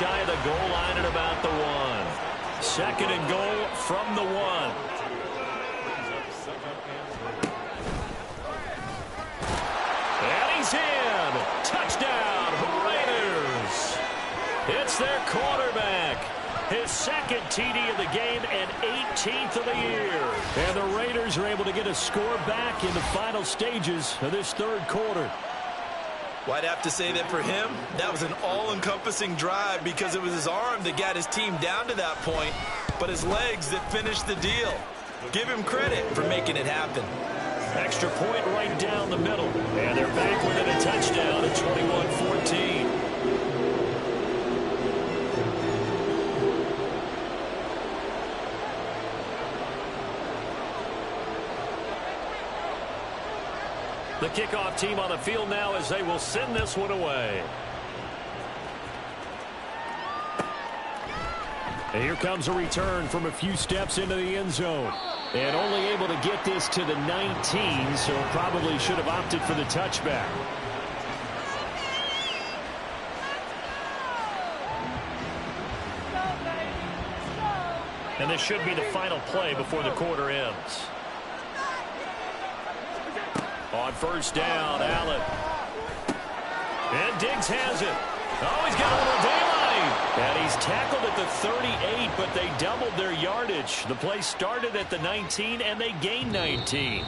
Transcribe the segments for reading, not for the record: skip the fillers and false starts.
shy of the goal line at about the 1. Second and goal from the 1. And he's in. Touchdown, Raiders. It's their quarterback. His second TD of the game and 18th of the year. And the Raiders are able to get a score back in the final stages of this third quarter. Well, I'd have to say that for him, that was an all-encompassing drive because it was his arm that got his team down to that point, but his legs that finished the deal. Give him credit for making it happen. Extra point right down the middle. And they're back within a touchdown at 21-14. The kickoff team on the field now as they will send this one away. And here comes a return from a few steps into the end zone. And only able to get this to the 19, so probably should have opted for the touchback. And this should be the final play before the quarter ends. On first down, Allen. And Diggs has it. Oh, he's got a little daylight. And he's tackled at the 38, but they doubled their yardage. The play started at the 19, and they gained 19.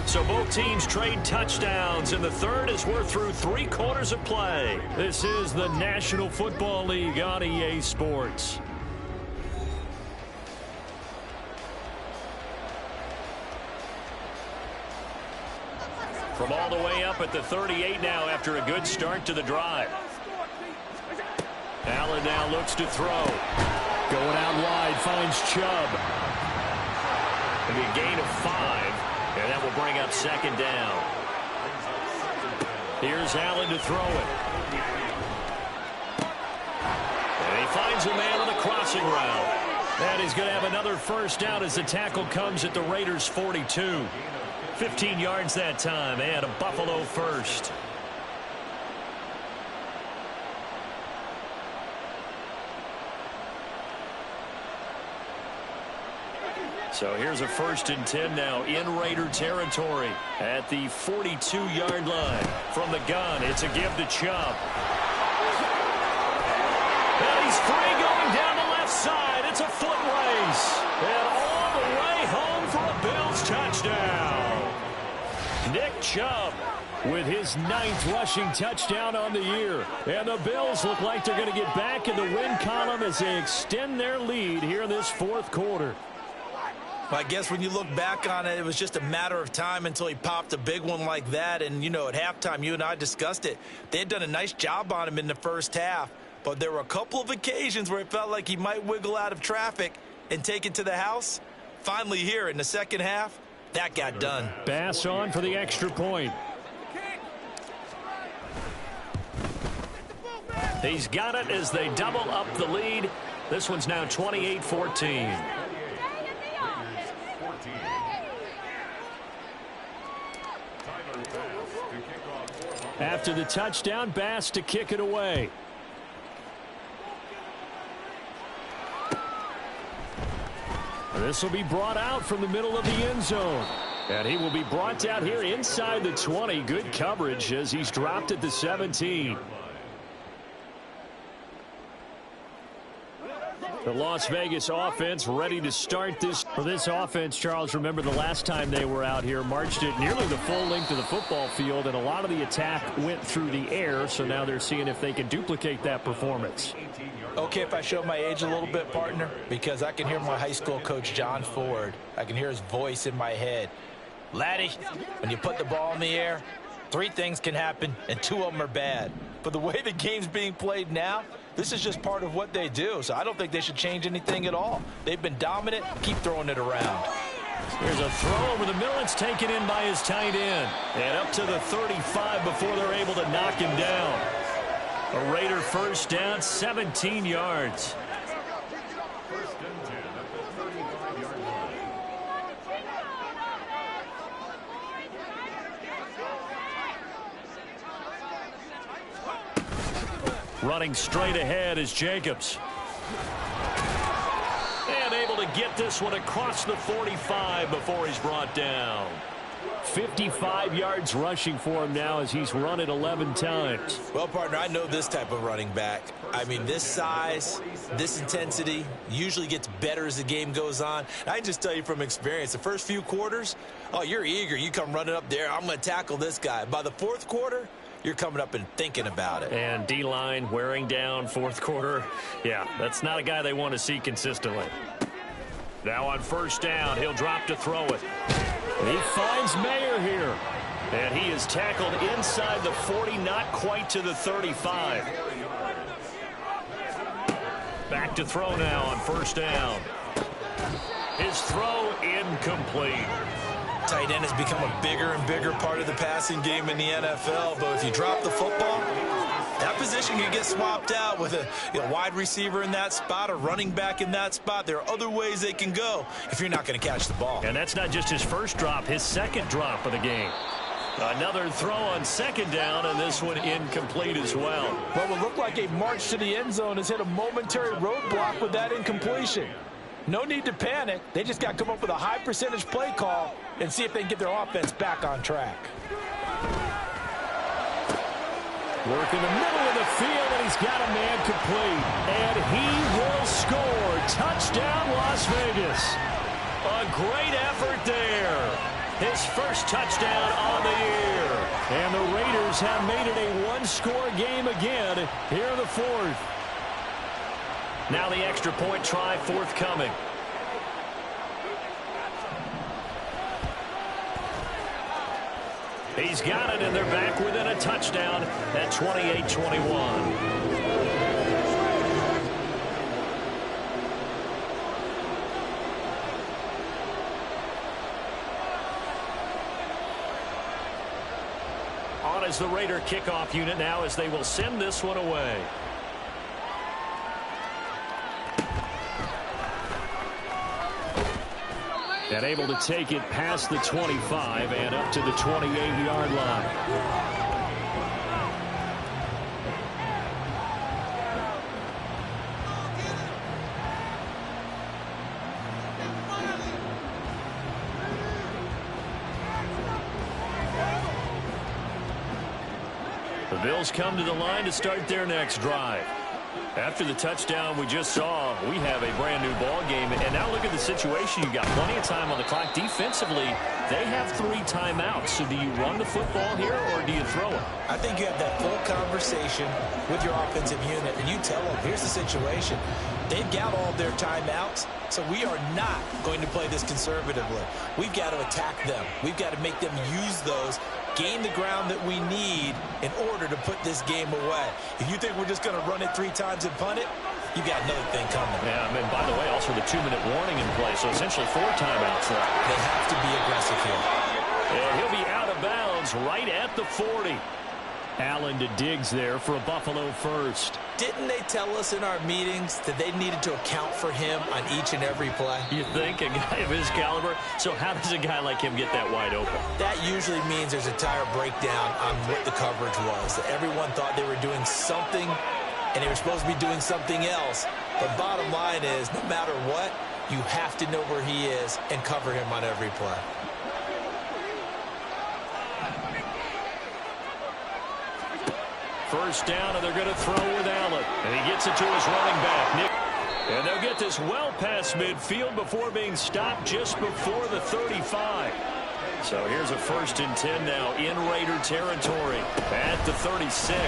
So both teams trade touchdowns, and the third as we're through 3 quarters of play. This is the National Football League on EA Sports. From all the way up at the 38 now after a good start to the drive. Allen now looks to throw. Going out wide, finds Chubb. Maybe a gain of 5, and that will bring up second down. Here's Allen to throw it. And he finds a man on the crossing route. And he's going to have another first down as the tackle comes at the Raiders' 42. 15 yards that time, and a Buffalo first. So here's a 1st and 10 now in Raider territory at the 42-yard line. From the gun, it's a give to Chubb. And he's free going down the left side. It's a foot race. And all the way home for a Bills touchdown. Nick Chubb with his 9th rushing touchdown on the year. And the Bills look like they're going to get back in the win column as they extend their lead here in this 4th quarter. Well, I guess when you look back on it, it was just a matter of time until he popped a big one like that. And, you know, at halftime, you and I discussed it. They had done a nice job on him in the first half. But there were a couple of occasions where it felt like he might wiggle out of traffic and take it to the house. Finally here in the second half, that got done. Bass on for the extra point. He's got it as they double up the lead. This one's now 28-14. After the touchdown, Bass to kick it away. This will be brought out from the middle of the end zone. And he will be brought out here inside the 20. Good coverage as he's dropped at the 17. The Las Vegas offense ready to start this. For this offense, Charles, remember the last time they were out here, marched it nearly the full length of the football field, and a lot of the attack went through the air, so now they're seeing if they can duplicate that performance. Okay, if I show my age a little bit, partner, because I can hear my high school coach, John Ford. I can hear his voice in my head. Laddie, when you put the ball in the air, 3 things can happen, and 2 of them are bad. But the way the game's being played now, this is just part of what they do, so I don't think they should change anything at all. They've been dominant. Keep throwing it around. Here's a throw over the middle. It's taken in by his tight end. And up to the 35 before they're able to knock him down. A Raider first down, 17 yards. Running straight ahead is Jacobs. And able to get this one across the 45 before he's brought down. 55 yards rushing for him now as he's run it 11 times. Well, partner, I know this type of running back. I mean, this size, this intensity usually gets better as the game goes on. I can just tell you from experience, the first few quarters, oh, you're eager. You come running up there, I'm going to tackle this guy. By the fourth quarter, you're coming up and thinking about it. And D-line wearing down fourth quarter. Yeah, that's not a guy they want to see consistently. Now on first down, he'll drop to throw it. He finds Mayer here. And he is tackled inside the 40, not quite to the 35. Back to throw now on first down. His throw incomplete. Tight end has become a bigger and bigger part of the passing game in the NFL, but if you drop the football, that position can get swapped out with a wide receiver in that spot, a running back in that spot. There are other ways they can go if you're not going to catch the ball. And that's not just his first drop, his second drop of the game. Another throw on second down, and this one incomplete as well. What would look like a march to the end zone has hit a momentary roadblock with that incompletion. No need to panic. They just got to come up with a high percentage play call and see if they can get their offense back on track. Work in the middle of the field, and he's got a man complete. And he will score. Touchdown, Las Vegas. A great effort there. His first touchdown on the year. And the Raiders have made it a one-score game again here in the fourth. Now the extra point try forthcoming. He's got it, and they're back within a touchdown at 28-21. On as the Raider kickoff unit now as they will send this one away. And able to take it past the 25 and up to the 28-yard line. The Bills come to the line to start their next drive. After the touchdown we just saw, we have a brand new ball game. And now look at the situation. You've got plenty of time on the clock. Defensively, they have 3 timeouts. So do you run the football here or do you throw it? I think you have that full conversation with your offensive unit, and you tell them, here's the situation. They've got all of their timeouts, so we are not going to play this conservatively. We've got to attack them. We've got to make them use those, gain the ground that we need in order to put this game away. If you think we're just going to run it 3 times and punt it, you've got another thing coming. Yeah, and by the way, also the 2-minute warning in play, so essentially 4 timeouts left. They have to be aggressive here. And he'll be out of bounds right at the 40. Allen to Diggs there for a Buffalo first. Didn't they tell us in our meetings that they needed to account for him on each and every play? You think, a guy of his caliber? So how does a guy like him get that wide open? That usually means there's a tire breakdown on what the coverage was. That everyone thought they were doing something, and they were supposed to be doing something else. But bottom line is, no matter what, you have to know where he is and cover him on every play. First down, and they're going to throw with Allen. And he gets it to his running back, Nick. And they'll get this well past midfield before being stopped just before the 35. So here's a 1st and 10 now in Raider territory at the 36.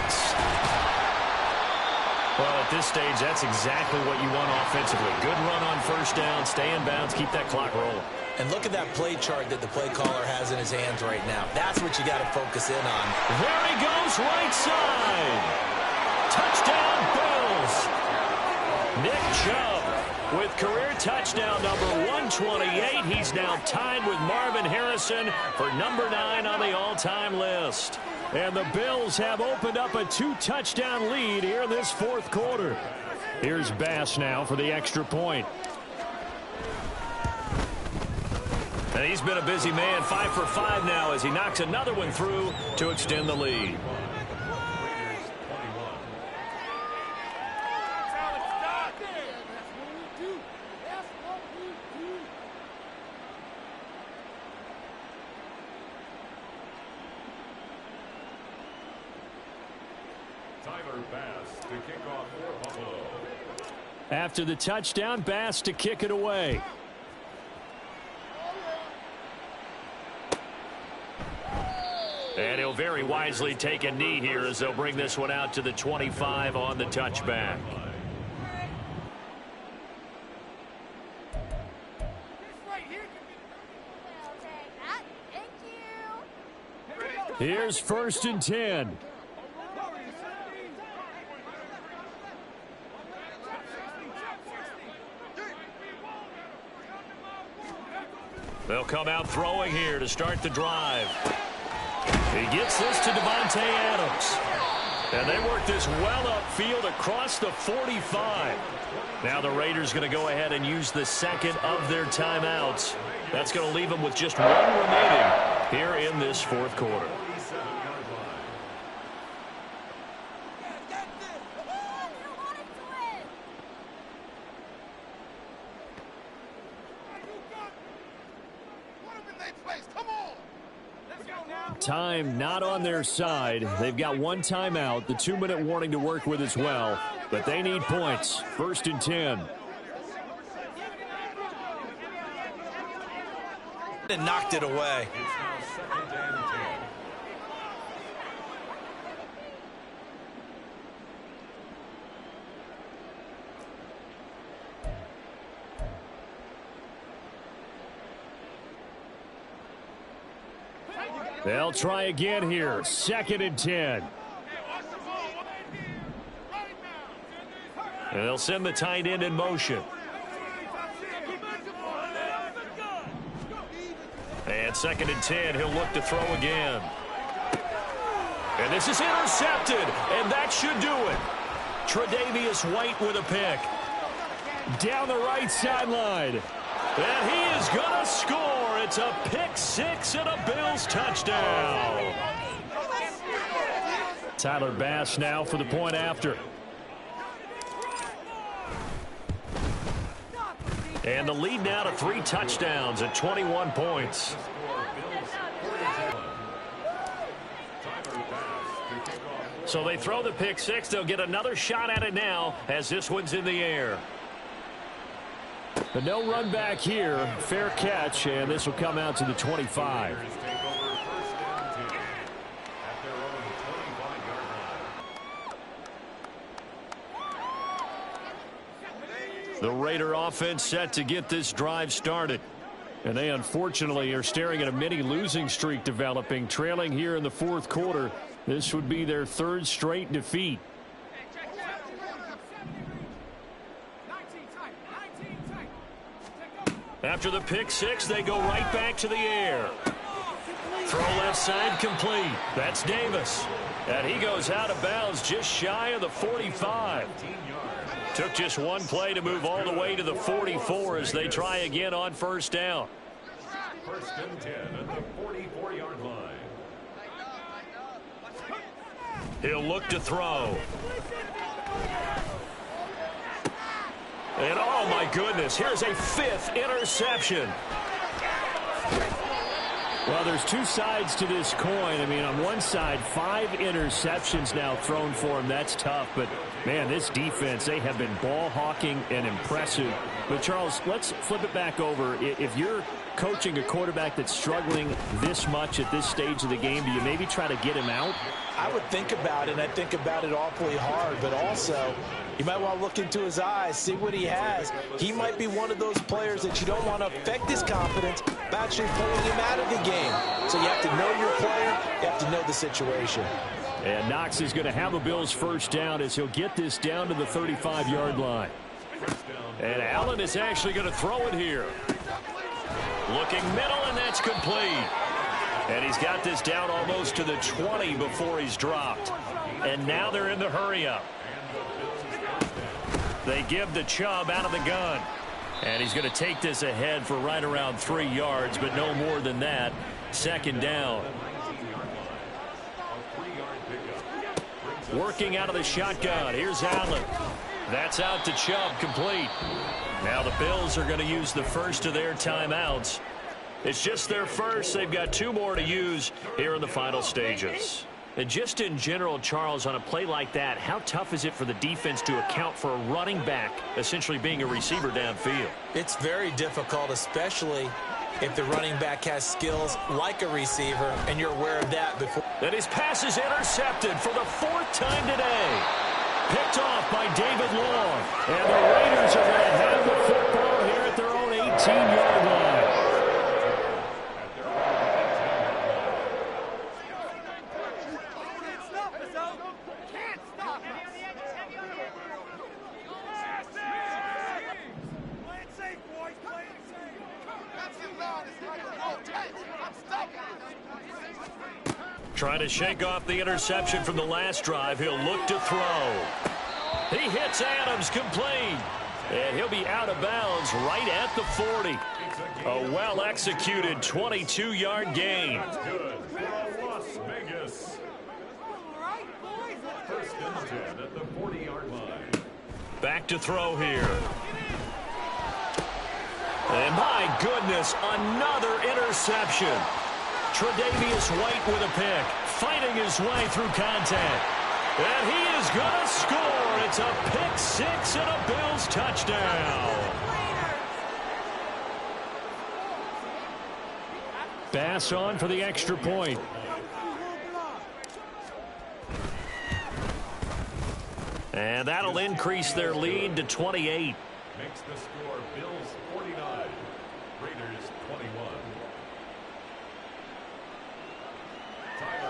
Well, at this stage, that's exactly what you want offensively. Good run on first down, stay in bounds, keep that clock rolling. And look at that play chart that the play caller has in his hands right now. That's what you got to focus in on. There he goes, right side. Touchdown, Bills. Nick Chubb with career touchdown number 128. He's now tied with Marvin Harrison for number 9 on the all-time list. And the Bills have opened up a 2-touchdown lead here in this 4th quarter. Here's Bass now for the extra point. And he's been a busy man, 5 for 5 now as he knocks another one through to extend the lead. After the touchdown, Bass to kick it away. And he'll very wisely take a knee here as they'll bring this one out to the 25 on the touchback. Here's 1st and 10. They'll come out throwing here to start the drive. He gets this to Devontae Adams. And they work this well upfield across the 45. Now the Raiders going to go ahead and use the second of their timeouts. That's going to leave them with just one remaining here in this 4th quarter. Time not on their side. They've got one timeout, the 2-minute warning to work with as well, but they need points. 1st and 10. And knocked it away. They'll try again here. 2nd and 10. And they'll send the tight end in motion. And 2nd and 10. He'll look to throw again. And this is intercepted. And that should do it. Tre'Davious White with a pick. Down the right sideline. And he is going to score. It's a pick-6 and a Bills touchdown. Tyler Bass now for the point after. And the lead now to 3 touchdowns at 21 points. So they throw the pick-6. They'll get another shot at it now as this one's in the air. But no run back here. Fair catch, and this will come out to the 25. The Raider offense set to get this drive started. And they unfortunately are staring at a mini losing streak developing, trailing here in the 4th quarter. This would be their 3rd straight defeat. After the pick-6, they go right back to the air. Throw left side complete. That's Davis. And he goes out of bounds just shy of the 45. Took just one play to move all the way to the 44 as they try again on 1st down. 1st and 10 at the 44-yard line. He'll look to throw. And oh my goodness, here's a 5th interception. Well, there's 2 sides to this coin. I mean, on one side, 5 interceptions now thrown for him. That's tough. But, man, this defense, they have been ball hawking and impressive. But, Charles, let's flip it back over. If you're coaching a quarterback that's struggling this much at this stage of the game, do you maybe try to get him out? I would think about it, and I think about it awfully hard. But also, you might want to look into his eyes, see what he has. He might be one of those players that you don't want to affect his confidence by actually pulling him out of the game. So you have to know your player. You have to know the situation. And Knox is going to have a Bills 1st down as he'll get this down to the 35-yard line. And Allen is actually going to throw it here. Looking middle, and that's complete. And he's got this down almost to the 20 before he's dropped. And now they're in the hurry-up. They give the Chubb out of the gun. And he's going to take this ahead for right around 3 yards, but no more than that. 2nd down. Working out of the shotgun. Here's Allen. That's out to Chubb, complete. Now the Bills are going to use the first of their timeouts. It's just their first. They've got 2 more to use here in the final stages. And just in general, Charles, on a play like that, how tough is it for the defense to account for a running back essentially being a receiver downfield? It's very difficult, especially if the running back has skills like a receiver, and you're aware of that before. And his pass is intercepted for the 4th time today. Picked off by David Long. And the Raiders are going to have the football here at their own 18-yard line. Trying to shake off the interception from the last drive. He'll look to throw. He hits Adams complete. And he'll be out of bounds right at the 40. A well-executed 22-yard gain. Good for Las Vegas. First and 10 at the 40-yard line. Back to throw here. And my goodness, another interception. Tre'Davious White with a pick, fighting his way through contact. And he is going to score. It's a pick six and a Bills touchdown. Bass on for the extra point. And that'll increase their lead to 28. Makes the score Bills 49, Raiders 21.